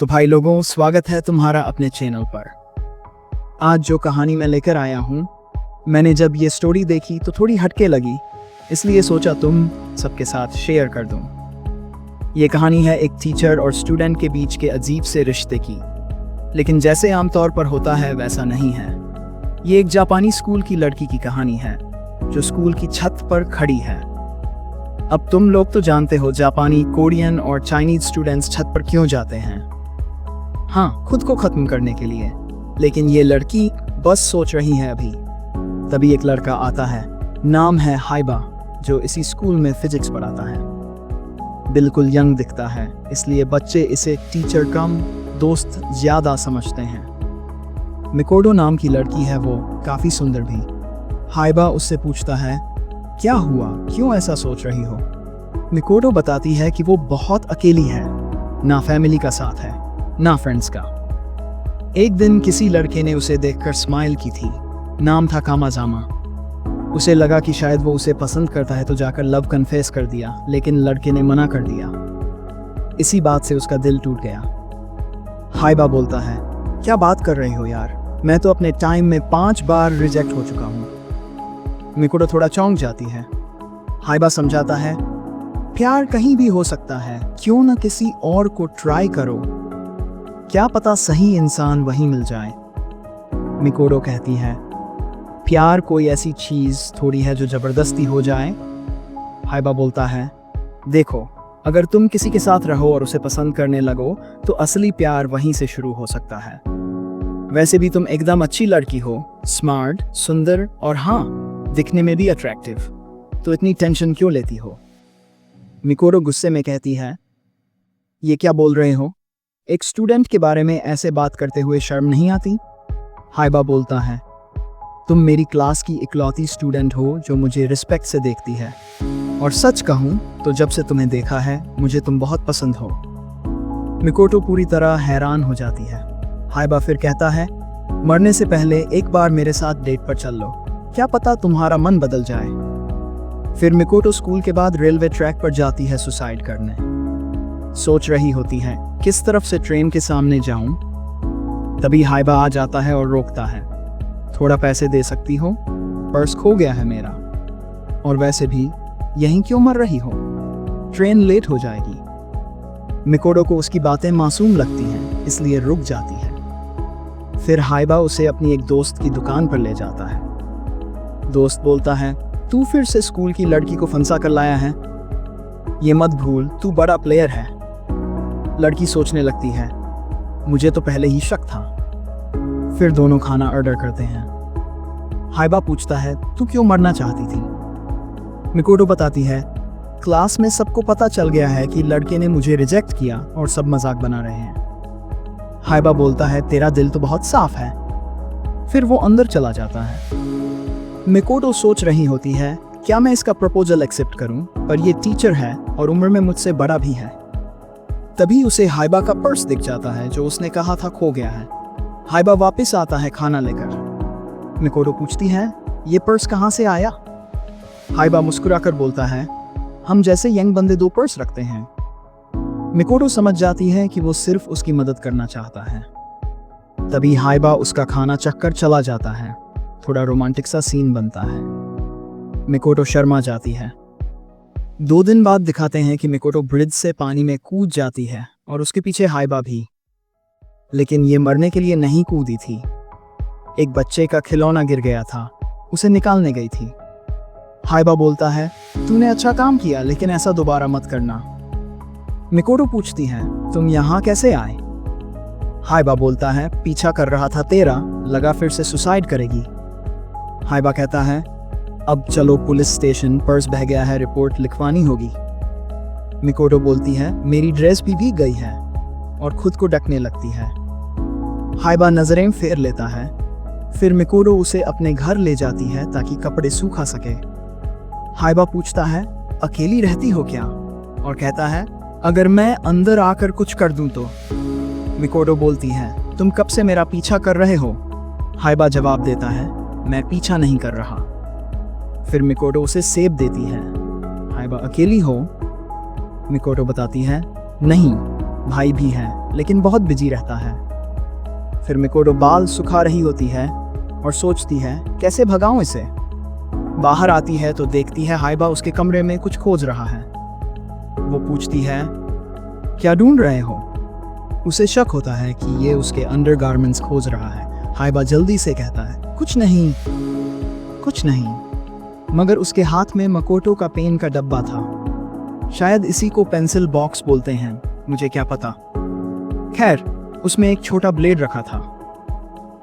तो भाई लोगों, स्वागत है तुम्हारा अपने चैनल पर। आज जो कहानी मैं लेकर आया हूँ, मैंने जब ये स्टोरी देखी तो थोड़ी हटके लगी, इसलिए सोचा तुम सबके साथ शेयर कर दूँ। ये कहानी है एक टीचर और स्टूडेंट के बीच के अजीब से रिश्ते की, लेकिन जैसे आमतौर पर होता है वैसा नहीं है। ये एक जापानी स्कूल की लड़की की कहानी है जो स्कूल की छत पर खड़ी है। अब तुम लोग तो जानते हो जापानी, कोरियन और चाइनीज स्टूडेंट्स छत पर क्यों जाते हैं। हाँ, खुद को खत्म करने के लिए। लेकिन ये लड़की बस सोच रही है अभी। तभी एक लड़का आता है, नाम है हाइबा, जो इसी स्कूल में फिजिक्स पढ़ाता है। बिल्कुल यंग दिखता है, इसलिए बच्चे इसे टीचर कम दोस्त ज्यादा समझते हैं। मिकोटो नाम की लड़की है, वो काफी सुंदर भी। हाइबा उससे पूछता है, क्या हुआ, क्यों ऐसा सोच रही हो। मिकोटो बताती है कि वो बहुत अकेली है, ना फैमिली का साथ है ना फ्रेंड्स का। एक दिन किसी लड़के ने उसे देखकर स्माइल की थी। नाम था कामाजामा। उसे लगा कि शायद वो उसे पसंद करता है, तो जाकर लव कन्फेस कर दिया, लेकिन लड़के ने मना कर दिया। इसी बात से उसका दिल टूट गया। हाइबा बोलता है, क्या बात कर रही हो यार, मैं तो अपने टाइम में 5 बार रिजेक्ट हो चुका हूँ। मिकोटो थोड़ा चौंक जाती है। हाइबा समझाता है, प्यार कहीं भी हो सकता है, क्यों ना किसी और को ट्राई करो, क्या पता सही इंसान वहीं मिल जाए। मिकोटो कहती है, प्यार कोई ऐसी चीज थोड़ी है जो जबरदस्ती हो जाए। हाइबा बोलता है, देखो, अगर तुम किसी के साथ रहो और उसे पसंद करने लगो तो असली प्यार वहीं से शुरू हो सकता है। वैसे भी तुम एकदम अच्छी लड़की हो, स्मार्ट, सुंदर और हाँ, दिखने में भी अट्रैक्टिव, तो इतनी टेंशन क्यों लेती हो। मिकोटो गुस्से में कहती है, ये क्या बोल रहे हो, एक स्टूडेंट के बारे में ऐसे बात करते हुए शर्म नहीं आती। हाइबा बोलता है, तुम मेरी क्लास की इकलौती स्टूडेंट हो जो मुझे रिस्पेक्ट से देखती है, और सच कहूं तो जब से तुम्हें देखा है मुझे तुम बहुत पसंद हो। मिकोटो पूरी तरह हैरान हो जाती है। हाइबा फिर कहता है, मरने से पहले एक बार मेरे साथ डेट पर चल लो, क्या पता तुम्हारा मन बदल जाए। फिर मिकोटो स्कूल के बाद रेलवे ट्रैक पर जाती है सुसाइड करने। सोच रही होती है किस तरफ से ट्रेन के सामने जाऊं। तभी हाइबा आ जाता है और रोकता है, थोड़ा पैसे दे सकती हो, पर्स खो गया है मेरा, और वैसे भी यहीं क्यों मर रही हो, ट्रेन लेट हो जाएगी। मिकोटो को उसकी बातें मासूम लगती हैं, इसलिए रुक जाती है। फिर हाइबा उसे अपनी एक दोस्त की दुकान पर ले जाता है। दोस्त बोलता है, तू फिर से स्कूल की लड़की को फंसा कर लाया है, ये मत भूल तू बड़ा प्लेयर है। लड़की सोचने लगती है, मुझे तो पहले ही शक था। फिर दोनों खाना ऑर्डर करते हैं। हाइबा पूछता है, तू क्यों मरना चाहती थी। मिकोटो बताती है, क्लास में सबको पता चल गया है कि लड़के ने मुझे रिजेक्ट किया और सब मजाक बना रहे हैं। हाइबा बोलता है, तेरा दिल तो बहुत साफ है। फिर वो अंदर चला जाता है। मिकोटो सोच रही होती है, क्या मैं इसका प्रपोजल एक्सेप्ट करूं, पर ये टीचर है और उम्र में मुझसे बड़ा भी है। तभी उसे हाइबा का पर्स दिख जाता है जो उसने कहा था खो गया है। हाइबा वापस आता है खाना लेकर। मिकोटो पूछती है, ये पर्स कहाँ से आया। हाइबा मुस्कुराकर बोलता है, हम जैसे यंग बंदे 2 पर्स रखते हैं। मिकोटो समझ जाती है कि वो सिर्फ उसकी मदद करना चाहता है। तभी हाइबा उसका खाना चखकर चला जाता है। थोड़ा रोमांटिक सा सीन बनता है। मिकोटो शर्मा जाती है। 2 दिन बाद दिखाते हैं कि मिकोटो ब्रिज से पानी में कूद जाती है और उसके पीछे हाइबा भी। लेकिन ये मरने के लिए नहीं कूदी थी। एक बच्चे का खिलौना गिर गया था, उसे निकालने गई थी। हाइबा बोलता है, तूने अच्छा काम किया, लेकिन ऐसा दोबारा मत करना। मिकोटो पूछती है, तुम यहाँ कैसे आए। हाइबा बोलता है, पीछा कर रहा था तेरा, लगा फिर से सुसाइड करेगी। हाइबा कहता है, अब चलो पुलिस स्टेशन, पर्स बह गया है, रिपोर्ट लिखवानी होगी। मिकोटो बोलती है, मेरी ड्रेस भी भीग गई है, और खुद को ढकने लगती है। हाइबा नजरें फेर लेता है। फिर मिकोटो उसे अपने घर ले जाती है ताकि कपड़े सूखा सके। हाइबा पूछता है, अकेली रहती हो क्या, और कहता है, अगर मैं अंदर आकर कुछ कर दूं तो। मिकोटो बोलती है, तुम कब से मेरा पीछा कर रहे हो। हाइबा जवाब देता है, मैं पीछा नहीं कर रहा। फिर मिकोटो उसे सेब देती है। हाइबा, अकेली हो। मिकोटो बताती है, नहीं, भाई भी है। लेकिन बहुत बिजी रहता है। फिर मकोटो बाल सुखा रही होती है और सोचती है कैसे भगाऊं इसे। बाहर आती है तो देखती है हाइबा उसके कमरे में कुछ खोज रहा है। वो पूछती है क्या ढूंढ रहे हो। उसे शक होता है कि ये उसके अंडरगारमेंट्स खोज रहा है। हाइबा जल्दी से कहता है कुछ नहीं, कुछ नहीं। मगर उसके हाथ में मकोटो का पेन का डब्बा था। शायद इसी को पेंसिल बॉक्स बोलते हैं, मुझे क्या पता। खैर, उसमें एक छोटा ब्लेड रखा था।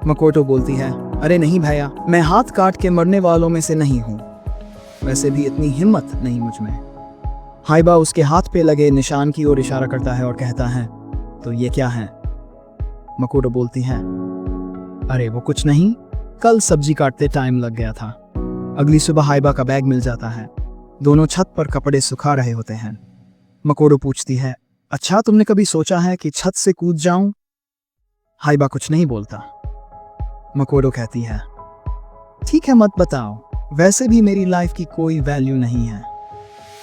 मकोटो बोलती है अरे नहीं भैया, मैं हाथ काट के मरने वालों में से नहीं हूं। वैसे भी इतनी हिम्मत नहीं मुझ में। हाइबा उसके हाथ पे लगे निशान की ओर इशारा करता है और कहता है तो ये क्या है। मकोटो बोलती है अरे वो कुछ नहीं, कल सब्जी काटते टाइम लग गया था। अगली सुबह हाइबा का बैग मिल जाता है। दोनों छत पर कपड़े सुखा रहे होते हैं। मकोटो पूछती है अच्छा तुमने कभी सोचा है कि छत से कूद जाऊं। हाइबा कुछ नहीं बोलता। मकोटो कहती है ठीक है मत बताओ, वैसे भी मेरी लाइफ की कोई वैल्यू नहीं है।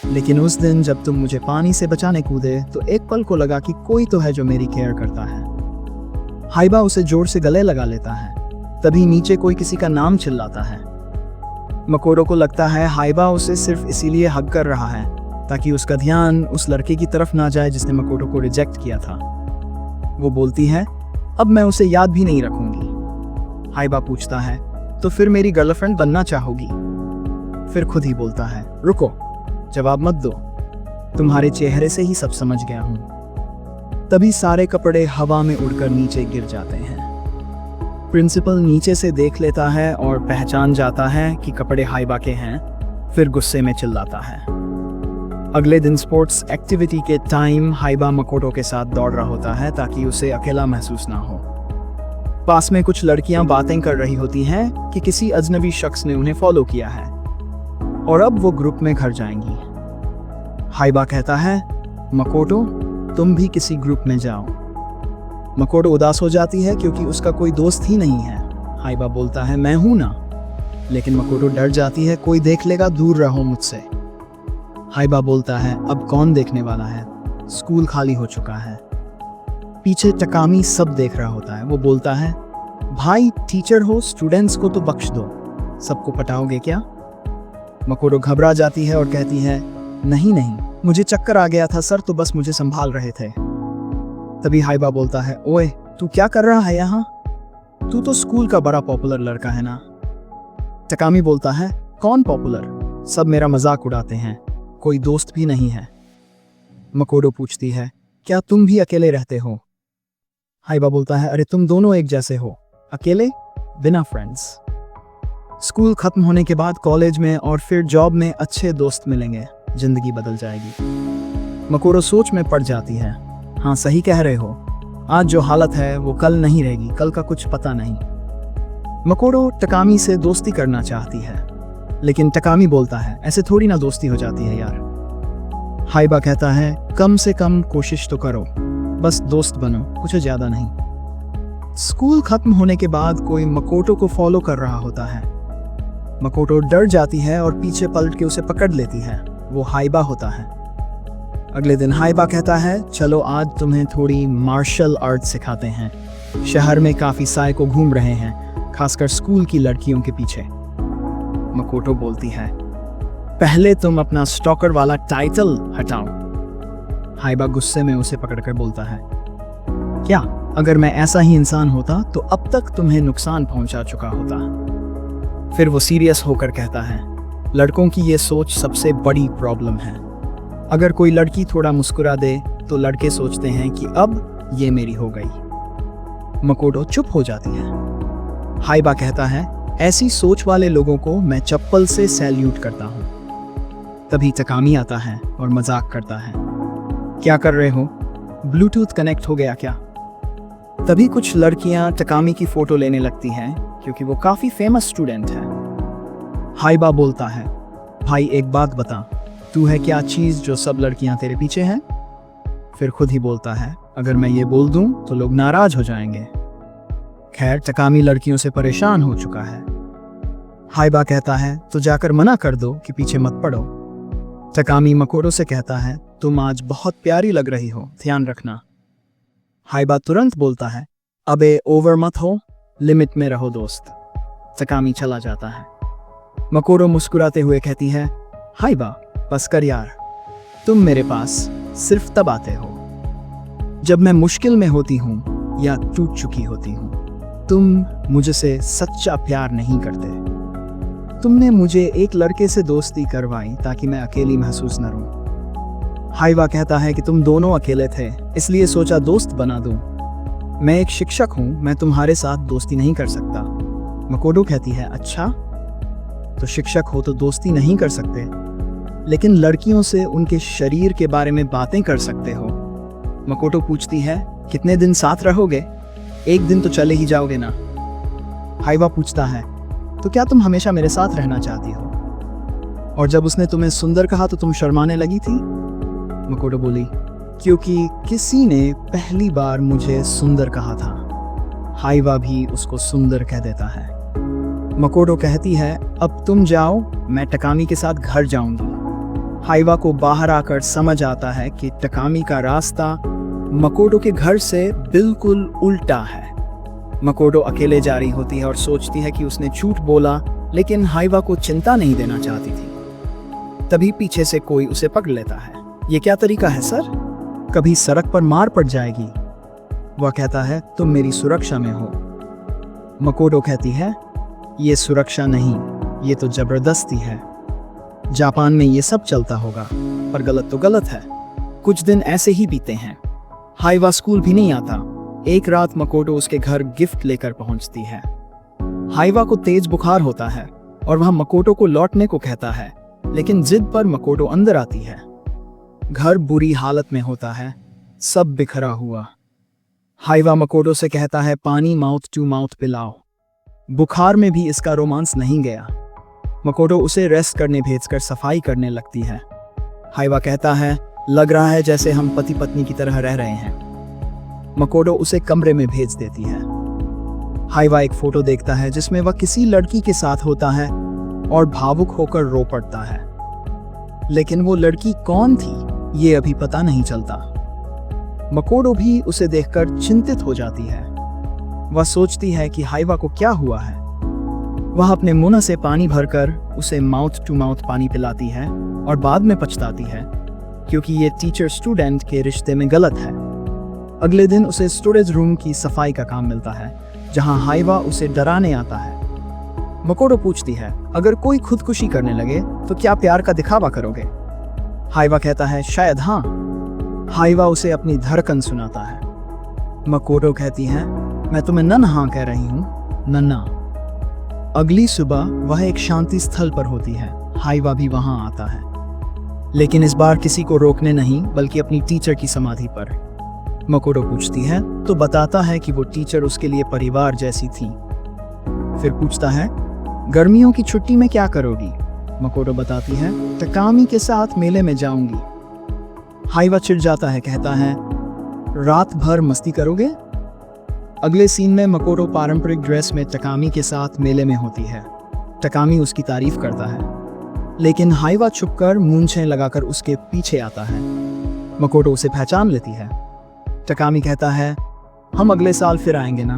लेकिन उस दिन जब तुम मुझे पानी से बचाने कूदे तो एक पल को लगा कि कोई तो है जो मेरी केयर करता है। हाइबा उसे जोर से गले लगा लेता है। तभी नीचे कोई किसी का नाम चिल्लाता है। मकोटो को लगता है हाइबा उसे सिर्फ इसीलिए हग कर रहा है ताकि उसका ध्यान उस लड़के की तरफ ना जाए जिसने मकोटो को रिजेक्ट किया था। वो बोलती है अब मैं उसे याद भी नहीं रखूंगी। हाइबा पूछता है तो फिर मेरी गर्लफ्रेंड बनना चाहोगी। फिर खुद ही बोलता है रुको, जवाब मत दो, तुम्हारे चेहरे से ही सब समझ गया हूं। तभी सारे कपड़े हवा में उड़कर नीचे गिर जाते हैं। प्रिंसिपल नीचे से देख लेता है और पहचान जाता है कि कपड़े हाइबा के हैं। फिर गुस्से में चिल्लाता है। अगले दिन स्पोर्ट्स एक्टिविटी के टाइम हाइबा मकोटो के साथ दौड़ रहा होता है ताकि उसे अकेला महसूस ना हो। पास में कुछ लड़कियां बातें कर रही होती हैं कि किसी अजनबी शख्स ने उन्हें फॉलो किया है और अब वो ग्रुप में घर जाएंगी। हाइबा कहता है मकोटो तुम भी किसी ग्रुप में जाओ। मकोटो उदास हो जाती है क्योंकि उसका कोई दोस्त ही नहीं है। हाइबा बोलता है मैं हूं ना। लेकिन मकोटो डर जाती है कोई देख लेगा, दूर रहो मुझसे। हाइबा बोलता है अब कौन देखने वाला है, स्कूल खाली हो चुका है। पीछे टकामी सब देख रहा होता है। वो बोलता है भाई टीचर हो, स्टूडेंट्स को तो बख्श दो, सबको पटाओगे क्या। मकोटो घबरा जाती है और कहती है नहीं नहीं, मुझे चक्कर आ गया था सर, तो बस मुझे संभाल रहे थे। तभी हाइबा बोलता है ओए तू क्या कर रहा है यहाँ, तू तो स्कूल का बड़ा पॉपुलर लड़का है ना। टकामी बोलता है कौन पॉपुलर, सब मेरा मजाक उड़ाते हैं, कोई दोस्त भी नहीं है। मकोटो पूछती है क्या तुम भी अकेले रहते हो। हाइबा बोलता है अरे तुम दोनों एक जैसे हो, अकेले बिना फ्रेंड्स। स्कूल खत्म होने के बाद कॉलेज में और फिर जॉब में अच्छे दोस्त मिलेंगे, जिंदगी बदल जाएगी। मकोटो सोच में पड़ जाती है। हाँ सही कह रहे हो, आज जो हालत है वो कल नहीं रहेगी, कल का कुछ पता नहीं। मकोटो टकामी से दोस्ती करना चाहती है लेकिन टकामी बोलता है ऐसे थोड़ी ना दोस्ती हो जाती है यार। हाइबा कहता है कम से कम कोशिश तो करो, बस दोस्त बनो, कुछ ज्यादा नहीं। स्कूल खत्म होने के बाद कोई मकोटो को फॉलो कर रहा होता है। मकोटो डर जाती है और पीछे पलट के उसे पकड़ लेती है। वो हाइबा होता है। अगले दिन हाइबा कहता है चलो आज तुम्हें थोड़ी मार्शल आर्ट सिखाते हैं। शहर में काफी साइको घूम रहे हैं, खासकर स्कूल की लड़कियों के पीछे। मकोटो बोलती है पहले तुम अपना स्टॉकर वाला टाइटल हटाओ। हाइबा गुस्से में उसे पकड़कर बोलता है क्या अगर मैं ऐसा ही इंसान होता तो अब तक तुम्हें नुकसान पहुंचा चुका होता। फिर वो सीरियस होकर कहता है लड़कों की ये सोच सबसे बड़ी प्रॉब्लम है। अगर कोई लड़की थोड़ा मुस्कुरा दे तो लड़के सोचते हैं कि अब ये मेरी हो गई। मकोटो चुप हो जाती है। हाइबा कहता है ऐसी सोच वाले लोगों को मैं चप्पल से सैल्यूट करता हूँ। तभी टकामी आता है और मजाक करता है क्या कर रहे हो, ब्लूटूथ कनेक्ट हो गया क्या। तभी कुछ लड़कियां टकामी की फोटो लेने लगती हैं क्योंकि वो काफी फेमस स्टूडेंट है। हाइबा बोलता है भाई एक बात बता, तू है क्या चीज जो सब लड़कियां तेरे पीछे हैं। फिर खुद ही बोलता है अगर मैं ये बोल दूं तो लोग नाराज हो जाएंगे। खैर टकामी लड़कियों से परेशान हो चुका है। हाइबा कहता है तो जाकर मना कर दो कि पीछे मत पड़ो। टकामी मकोटो से कहता है तुम आज बहुत प्यारी लग रही हो, ध्यान रखना। हाइबा तुरंत बोलता है, अबे ओवर मत हो, लिमिट में रहो दोस्त। तकामी चला जाता है। मकोटो मुस्कुराते हुए कहती है, हाइबा बस कर यार, तुम मेरे पास सिर्फ तब आते हो जब मैं मुश्किल में होती हूँ या टूट चुकी होती हूँ। तुम मुझसे सच्चा प्यार नहीं करते। तुमने मुझे एक लड़के से दोस्ती करवाई ताकि मैं अकेली महसूस न रहूं। हाइवा कहता है कि तुम दोनों अकेले थे, इसलिए सोचा दोस्त बना दूं। मैं एक शिक्षक हूं, मैं तुम्हारे साथ दोस्ती नहीं कर सकता। मकोटो कहती है, अच्छा तो शिक्षक हो तो दोस्ती नहीं कर सकते, लेकिन लड़कियों से उनके शरीर के बारे में बातें कर सकते हो। मकोटो पूछती है, कितने दिन साथ रहोगे? एक दिन तो चले ही जाओगे ना। हाइवा पूछता है, तो क्या तुम हमेशा मेरे साथ रहना चाहती हो? और जब उसने तुम्हें सुंदर कहा तो तुम शर्माने लगी थी? मकोटो बोली, क्योंकि किसी ने पहली बार मुझे सुंदर कहा था। हाइवा भी उसको सुंदर कह देता है। मकोटो कहती है, अब तुम जाओ, मैं टकामी के साथ घर जाऊंगी। हाइवा को बाहर आकर समझ आता है कि टकामी का रास्ता मकोटो के घर से बिल्कुल उल्टा है। मकोटो अकेले जा रही होती है और सोचती है कि उसने झूठ बोला, लेकिन हाइवा को चिंता नहीं देना चाहती थी। तभी पीछे से कोई उसे पकड़ लेता है। ये क्या तरीका है सर? कभी सड़क पर मार पड़ जाएगी। वह कहता है, तुम मेरी सुरक्षा में हो। मकोटो कहती है, ये सुरक्षा नहीं, ये तो जबरदस्ती है। जापान में ये सब चलता होगा, पर गलत तो गलत है। कुछ दिन ऐसे ही बीते हैं। हाइवा स्कूल भी नहीं आता। एक रात मकोटो उसके घर गिफ्ट लेकर पहुंचती है। हाइवा को तेज बुखार होता है और वह मकोटो को लौटने को कहता है, लेकिन जिद पर मकोटो अंदर आती है। घर बुरी हालत में होता है, सब बिखरा हुआ। हाइवा मकोटो से कहता है, पानी माउथ टू माउथ पिलाओ। बुखार में भी इसका रोमांस नहीं गया। मकोटो उसे रेस्ट करने भेजकर सफाई करने लगती है। हाइवा कहता है, लग रहा है जैसे हम पति पत्नी की तरह रह रहे हैं। मकोटो उसे कमरे में भेज देती है। हाइवा एक फोटो देखता है जिसमें वह किसी लड़की के साथ होता है और भावुक होकर रो पड़ता है, लेकिन वो लड़की कौन थी ये अभी पता नहीं चलता। मकोटो भी उसे देखकर चिंतित हो जाती है। वह सोचती है कि हाइवा को क्या हुआ है। वह अपने मुंह से पानी भरकर उसे माउथ टू माउथ पानी पिलाती है और बाद में पछताती है, क्योंकि ये टीचर स्टूडेंट के रिश्ते में गलत है। अगले दिन उसे स्टोरेज रूम की सफाई का काम मिलता है, जहां हाइवा उसे डराने आता है। मकोटो पूछती है, अगर कोई खुदकुशी करने लगे तो क्या प्यार का दिखावा करोगे? हाइवा कहता है, शायद हाँ। हाइवा उसे अपनी धड़कन सुनाता है। मकोटो कहती है, मैं तुम्हें नन्हा कह रही हूँ, नन्ना। अगली सुबह वह एक शांति स्थल पर होती है। हाइवा भी वहां आता है, लेकिन इस बार किसी को रोकने नहीं, बल्कि अपनी टीचर की समाधि पर। मकोटो पूछती है तो बताता है कि वो टीचर उसके लिए परिवार जैसी थी। फिर पूछता है, गर्मियों की छुट्टी में क्या करोगी? मकोटो बताती है, टकामी के साथ मेले में जाऊंगी। हाइवा चिढ़ जाता है, कहता है, रात भर मस्ती करोगे? अगले सीन में मकोटो पारंपरिक ड्रेस में टकामी के साथ मेले में होती है। टकामी उसकी तारीफ करता है, लेकिन हाइवा छुपकर मूंछें लगाकर उसके पीछे आता है। मकोटो उसे पहचान लेती है। टकामी कहता है, हम अगले साल फिर आएंगे ना?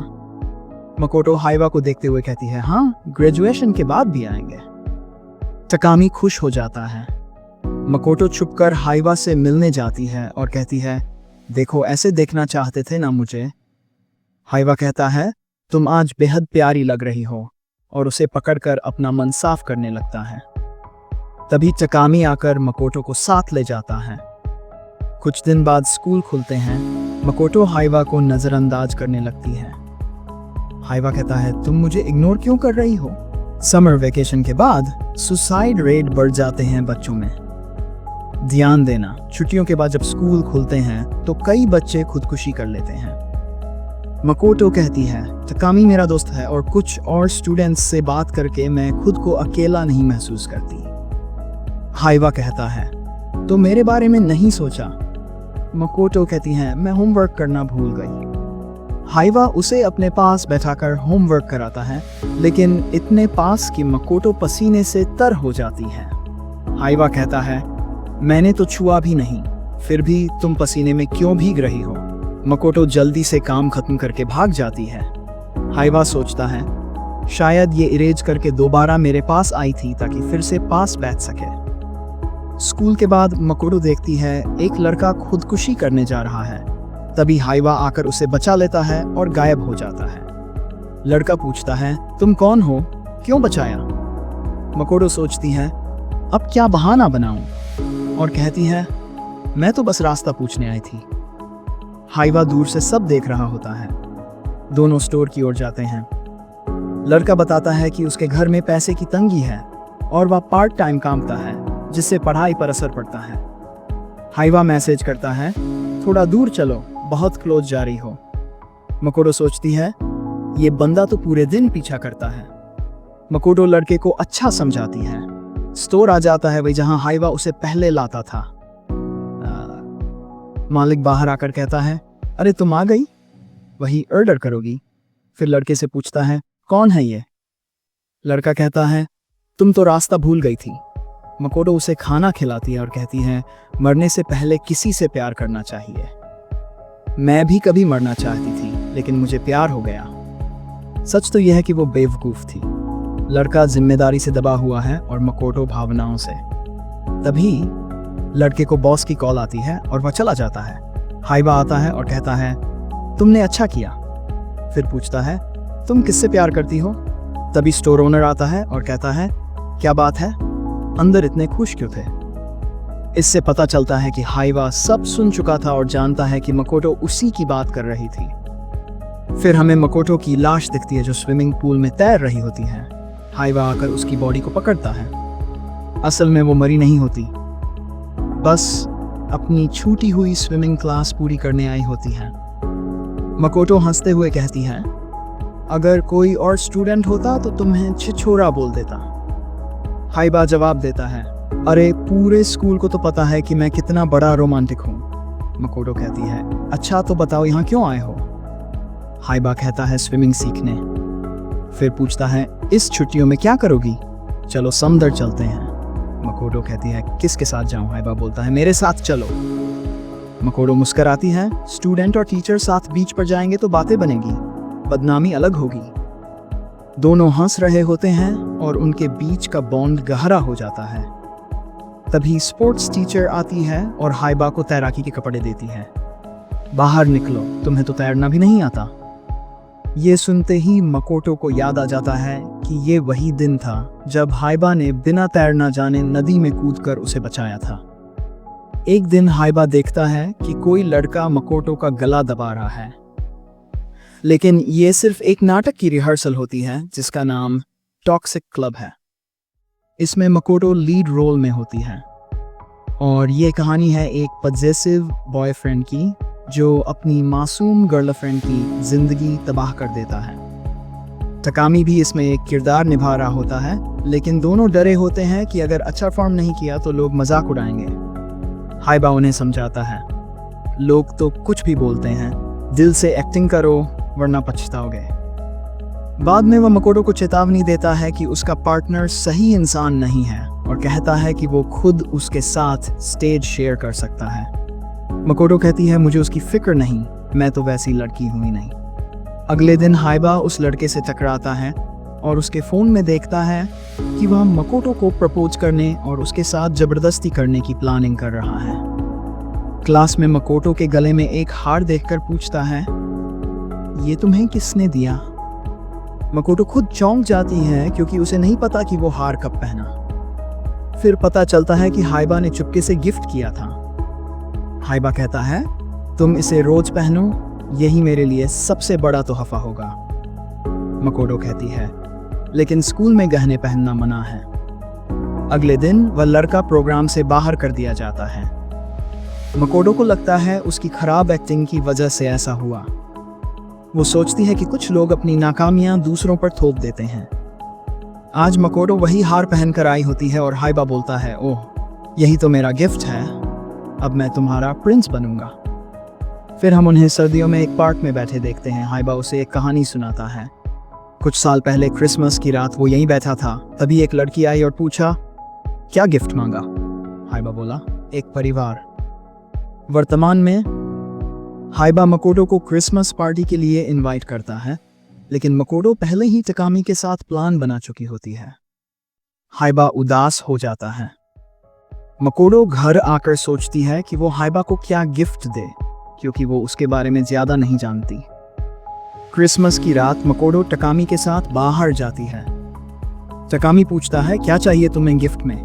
मकोटो हाइवा को देखते हुए कहती है, हाँ, ग्रेजुएशन के बाद भी आएंगे। टकामी खुश हो जाता है। मकोटो छुपकर हाइवा से मिलने जाती है और कहती है, देखो ऐसे देखना चाहते थे ना मुझे? हाइवा कहता है, तुम आज बेहद प्यारी लग रही हो, और उसे पकड़कर अपना मन साफ करने लगता है। तभी टकामी आकर मकोटो को साथ ले जाता है। कुछ दिन बाद स्कूल खुलते हैं। मकोटो हाइवा को नजरअंदाज करने लगती है। हाइवा कहता है, तुम मुझे इग्नोर क्यों कर रही हो? समर वेकेशन के बाद सुसाइड रेट बढ़ जाते हैं बच्चों में। ध्यान देना, छुट्टियों के बाद जब स्कूल खुलते हैं तो कई बच्चे खुदकुशी कर लेते हैं। मकोटो कहती है, टकामी मेरा दोस्त है और कुछ और स्टूडेंट्स से बात करके मैं खुद को अकेला नहीं महसूस करती। हाइवा कहता है, तो मेरे बारे में नहीं सोचा? मकोटो कहती है, मैं होमवर्क करना भूल गई। हाइवा उसे अपने पास बैठाकर होमवर्क कराता है, लेकिन इतने पास कि मकोटो पसीने से तर हो जाती है। हाइवा कहता है, मैंने तो छुआ भी नहीं, फिर भी तुम पसीने में क्यों भीग रही हो? मकोटो जल्दी से काम खत्म करके भाग जाती है। हाइवा सोचता है शायद ये इरेज करके दोबारा मेरे पास आई थी ताकि फिर से पास बैठ सके। स्कूल के बाद मकोटो देखती है एक लड़का खुदकुशी करने जा रहा है। तभी हाइवा आकर उसे बचा लेता है और गायब हो जाता है। लड़का पूछता है तुम कौन हो, क्यों बचाया? मकोटो सोचती है अब क्या बहाना बनाऊं, और कहती है मैं तो बस रास्ता पूछने आई थी। हाइवा दूर से सब देख रहा होता है। दोनों स्टोर की ओर जाते हैं। लड़का बताता है कि उसके घर में पैसे की तंगी है और वह पार्ट टाइम काम करता है जिससे पढ़ाई पर असर पड़ता है। हाइवा मैसेज करता है थोड़ा दूर चलो, बहुत क्लोज जा रही हो। मकोटो सोचती है ये बंदा तो पूरे दिन पीछा करता है। मकोटो लड़के को अच्छा समझाती है। स्टोर आ जाता है वही जहां हाइवा उसे पहले लाता था। मालिक बाहर आकर कहता है अरे तुम आ गई, वही ऑर्डर करोगी? फिर लड़के से पूछता है कौन है ये? लड़का कहता है तुम तो रास्ता भूल गई थी। मकोटो उसे खाना खिलाती है और कहती है मरने से पहले किसी से प्यार करना चाहिए। मैं भी कभी मरना चाहती थी लेकिन मुझे प्यार हो गया। सच तो यह है कि वो बेवकूफ थी। लड़का जिम्मेदारी से दबा हुआ है और मकोटो भावनाओं से। तभी लड़के को बॉस की कॉल आती है और वह चला जाता है। हाइवा आता है और कहता है तुमने अच्छा किया। फिर पूछता है तुम किससे प्यार करती हो? तभी स्टोर ओनर आता है और कहता है क्या बात है, अंदर इतने खुश क्यों थे? इससे पता चलता है कि हाइवा सब सुन चुका था और जानता है कि मकोटो उसी की बात कर रही थी। फिर हमें मकोटो की लाश दिखती है जो स्विमिंग पूल में तैर रही होती है। हाइवा आकर उसकी बॉडी को पकड़ता है। असल में वो मरी नहीं होती, बस अपनी छूटी हुई स्विमिंग क्लास पूरी करने आई होती है। मकोटो हंसते हुए कहती है अगर कोई और स्टूडेंट होता तो तुम्हें छिछोरा बोल देता। हाइबा जवाब देता है अरे पूरे स्कूल को तो पता है कि मैं कितना बड़ा रोमांटिक हूँ। मकोटो कहती है अच्छा तो बताओ यहाँ क्यों आए हो? हाइबा कहता है स्विमिंग सीखने। फिर पूछता है इस छुट्टियों में क्या करोगी? चलो समुद्र चलते हैं। मकोटो कहती है किसके साथ जाऊं? हाइबा बोलता है मेरे साथ चलो। मकोटो मुस्कुराती है स्टूडेंट और टीचर साथ बीच पर जाएंगे तो बातें बनेगी, बदनामी अलग होगी। दोनों हंस रहे होते हैं और उनके बीच का बॉन्ड गहरा हो जाता है। तभी स्पोर्ट्स टीचर आती है और हाइबा को तैराकी के कपड़े देती है। बाहर निकलो, तुम्हें तो तैरना भी नहीं आता। ये सुनते ही मकोटो को याद आ जाता है कि ये वही दिन था जब हाइबा ने बिना तैरना जाने नदी में कूदकर उसे बचाया था। एक दिन हाइबा देखता है कि कोई लड़का मकोटो का गला दबा रहा है, लेकिन ये सिर्फ एक नाटक की रिहर्सल होती है जिसका नाम टॉक्सिक क्लब है। इसमें मकोटो लीड रोल में होती है और ये कहानी है एक पजेसिव बॉयफ्रेंड की जो अपनी मासूम गर्लफ्रेंड की जिंदगी तबाह कर देता है। तकामी भी इसमें एक किरदार निभा रहा होता है, लेकिन दोनों डरे होते हैं कि अगर अच्छा फॉर्म नहीं किया तो लोग मजाक उड़ाएंगे। हाइबा उन्हें समझाता है लोग तो कुछ भी बोलते हैं, दिल से एक्टिंग करो वरना पछताओगे। बाद में वह मकोटो को चेतावनी देता है कि उसका पार्टनर सही इंसान नहीं है और कहता है कि वो खुद उसके साथ स्टेज शेयर कर सकता है। मकोटो कहती है मुझे उसकी फिक्र नहीं, मैं तो वैसी लड़की हूं ही नहीं। अगले दिन हाइबा उस लड़के से टकराता है और उसके फोन में देखता है कि वह मकोटो को प्रपोज करने और उसके साथ जबरदस्ती करने की प्लानिंग कर रहा है। क्लास में मकोटो के गले में एक हार देखकर पूछता है ये तुम्हें किसने दिया? मकोटो खुद चौंक जाती है क्योंकि उसे नहीं पता कि वो हार कब पहना। फिर पता चलता है कि हाइबा ने चुपके से गिफ्ट किया था। हाइबा कहता है तुम इसे रोज पहनो, यही मेरे लिए सबसे बड़ा तोहफा होगा। मकोटो कहती है लेकिन स्कूल में गहने पहनना मना है। अगले दिन वह लड़का प्रोग्राम से बाहर कर दिया जाता है। मकोटो को लगता है उसकी खराब एक्टिंग की वजह से ऐसा हुआ। वो सोचती है कि कुछ लोग अपनी नाकामियां दूसरों पर थोप देते हैं। आज मकोटो वही हार पहनकर आई होती है और हाइबा बोलता है ओह यही तो मेरा गिफ्ट है, अब मैं तुम्हारा प्रिंस बनूंगा। फिर हम उन्हें सर्दियों में एक पार्क में बैठे देखते हैं। हाइबा उसे एक कहानी सुनाता है। कुछ साल पहले क्रिसमस की रात वो यहीं बैठा था, तभी एक लड़की आई और पूछा क्या गिफ्ट मांगा? हाइबा बोला एक परिवार। वर्तमान में हाइबा मकोटो को क्रिसमस पार्टी के लिए इनवाइट करता है, लेकिन मकोटो पहले ही तकामी के साथ प्लान बना चुकी होती है। हाइबा उदास हो जाता है। मकोटो घर आकर सोचती है कि वो हाइबा को क्या गिफ्ट दे, क्योंकि वो उसके बारे में ज्यादा नहीं जानती। क्रिसमस की रात मकोटो तकामी के साथ बाहर जाती है। तकामी पूछता है, क्या चाहिए तुम्हें गिफ्ट में?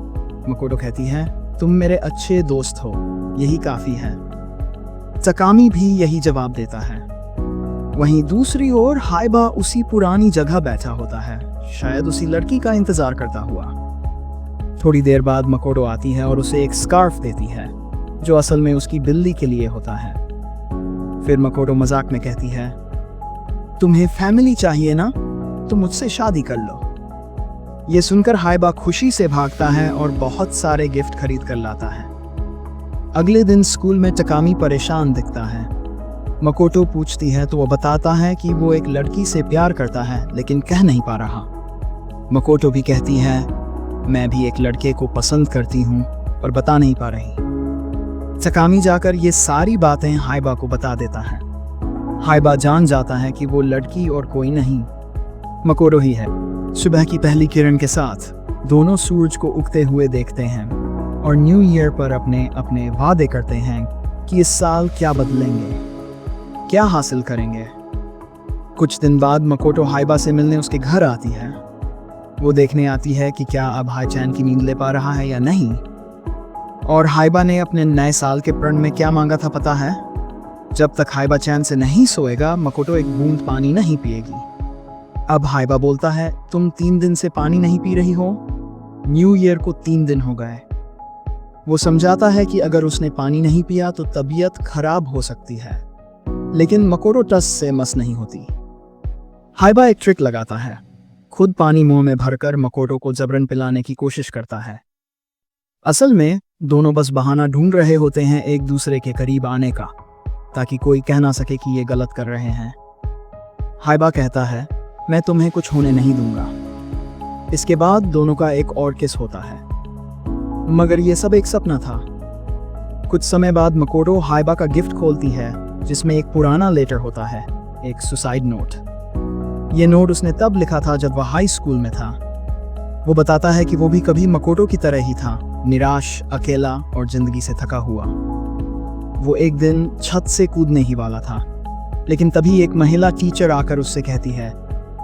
मकोटो कहती है, तुम मेरे अच्छे दोस्त हो, यही काफी है। तकामी भी यही जवाब देता है। वहीं दूसरी ओर हाइबा उसी पुरानी जगह बैठा होता है, शायद उसी लड़की का इंतजार करता हुआ। थोड़ी देर बाद मकोटो आती है और उसे एक स्कार्फ देती है, जो असल में उसकी बिल्ली के लिए होता है। फिर मकोटो मजाक में कहती है, तुम्हें फैमिली चाहिए ना, तो मुझसे शादी कर लो। ये सुनकर हाइबा खुशी से भागता है और बहुत सारे गिफ्ट खरीद कर लाता है। अगले दिन स्कूल में तकामी परेशान दिखता है। मकोटो पूछती है तो वो बताता है कि वो एक लड़की से प्यार करता है, लेकिन कह नहीं पा रहा। मकोटो भी कहती है, मैं भी एक लड़के को पसंद करती हूँ और बता नहीं पा रही। तकामी जाकर ये सारी बातें हाइबा को बता देता है। हाइबा जान जाता है कि वो लड़की और कोई नहीं, मकोटो ही है। सुबह की पहली किरण के साथ दोनों सूरज को उगते हुए देखते हैं और न्यू ईयर पर अपने अपने वादे करते हैं कि इस साल क्या बदलेंगे, क्या हासिल करेंगे। कुछ दिन बाद मकोटो हाइबा से मिलने उसके घर आती है। वो देखने आती है कि क्या अब हाई चैन की नींद ले पा रहा है या नहीं। और हाइबा ने अपने नए साल के प्रण में क्या मांगा था पता है? जब तक हाइबा चैन से नहीं सोएगा, मकोटो एक बूंद पानी नहीं पिएगी। अब हाइबा बोलता है, तुम 3 दिन से पानी नहीं पी रही हो। न्यू ईयर को 3 दिन हो गए। वो समझाता है कि अगर उसने पानी नहीं पिया तो तबीयत खराब हो सकती है, लेकिन मकोटो टस से मस नहीं होती। हाइबा एक ट्रिक लगाता है, खुद पानी मुंह में भरकर मकोटो को जबरन पिलाने की कोशिश करता है। असल में दोनों बस बहाना ढूंढ रहे होते हैं एक दूसरे के करीब आने का, ताकि कोई कह ना सके कि ये गलत कर रहे हैं। हाइबा कहता है, मैं तुम्हें कुछ होने नहीं दूंगा। इसके बाद दोनों का एक और किस होता है, मगर ये सब एक सपना था। कुछ समय बाद मकोटो हाइबा का गिफ्ट खोलती है, जिसमें एक पुराना लेटर होता है, एक सुसाइड नोट। ये नोट उसने तब लिखा था जब वह हाई स्कूल में था। वो बताता है कि वो भी कभी मकोटो की तरह ही था, निराश, अकेला और जिंदगी से थका हुआ। वो एक दिन छत से कूदने ही वाला था, लेकिन तभी एक महिला टीचर आकर उससे कहती है,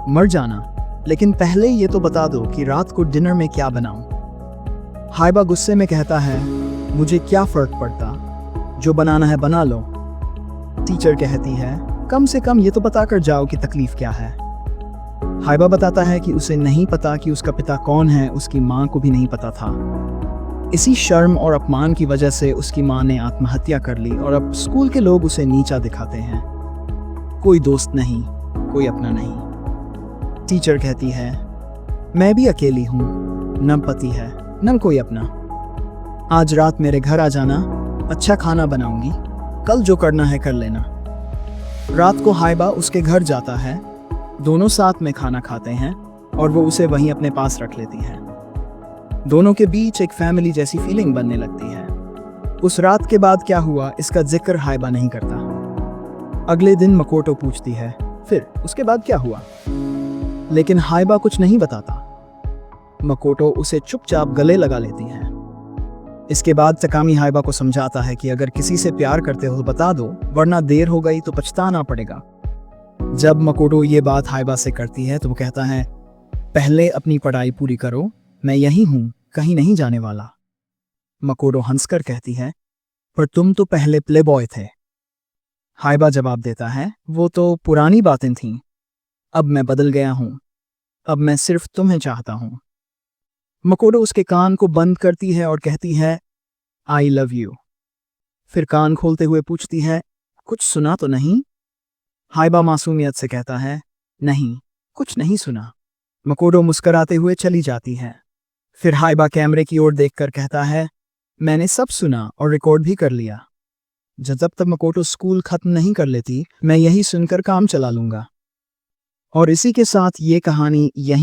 मर जाना, लेकिन पहले ये तो बता दो कि रात को डिनर में क्या बनाऊं। हाइबा गुस्से में कहता है, मुझे क्या फर्क पड़ता, जो बनाना है बना लो। टीचर कहती है, कम से कम ये तो बताकर जाओ कि तकलीफ क्या है। हाइबा बताता है कि उसे नहीं पता कि उसका पिता कौन है, उसकी माँ को भी नहीं पता था। इसी शर्म और अपमान की वजह से उसकी माँ ने आत्महत्या कर ली और अब स्कूल के लोग उसे नीचा दिखाते हैं। कोई दोस्त नहीं, कोई अपना नहीं। टीचर कहती है, मैं भी अकेली हूँ, न पति है न कोई अपना। आज रात मेरे घर आ जाना, अच्छा खाना बनाऊंगी, कल जो करना है कर लेना। रात को हाइबा उसके घर जाता है, दोनों साथ में खाना खाते हैं और वो उसे वहीं अपने पास रख लेती है। दोनों के बीच एक फैमिली जैसी फीलिंग बनने लगती है। उस रात के बाद क्या हुआ, इसका जिक्र हाइबा नहीं करता। अगले दिन मकोटो पूछती है, फिर उसके बाद क्या हुआ? लेकिन हाइबा कुछ नहीं बताता। मकोटो उसे चुपचाप गले लगा लेती है। इसके बाद तकामी हाइबा को समझाता है कि अगर किसी से प्यार करते हो तो बता दो, वरना देर हो गई तो पछताना पड़ेगा। जब मकोटो ये बात हाइबा से करती है तो वो कहता है, पहले अपनी पढ़ाई पूरी करो, मैं यही हूं, कहीं नहीं जाने वाला। मकोटो हंसकर कहती है, पर तुम तो पहले प्ले बॉय थे। हाइबा जवाब देता है, वो तो पुरानी बातें थीं, अब मैं बदल गया हूं, अब मैं सिर्फ तुम्हें चाहता हूं। मकोटो उसके कान को बंद करती है और कहती है, आई लव यू। फिर कान खोलते हुए पूछती है, कुछ सुना तो नहीं? हाइबा मासूमियत से कहता है, नहीं, कुछ नहीं सुना। मकोटो मुस्कुराते हुए चली जाती है। फिर हाइबा कैमरे की ओर देखकर कहता है, मैंने सब सुना और रिकॉर्ड भी कर लिया। जब तक मकोटो स्कूल खत्म नहीं कर लेती, मैं यही सुनकर काम चला लूंगा। और इसी के साथ ये कहानी यहीं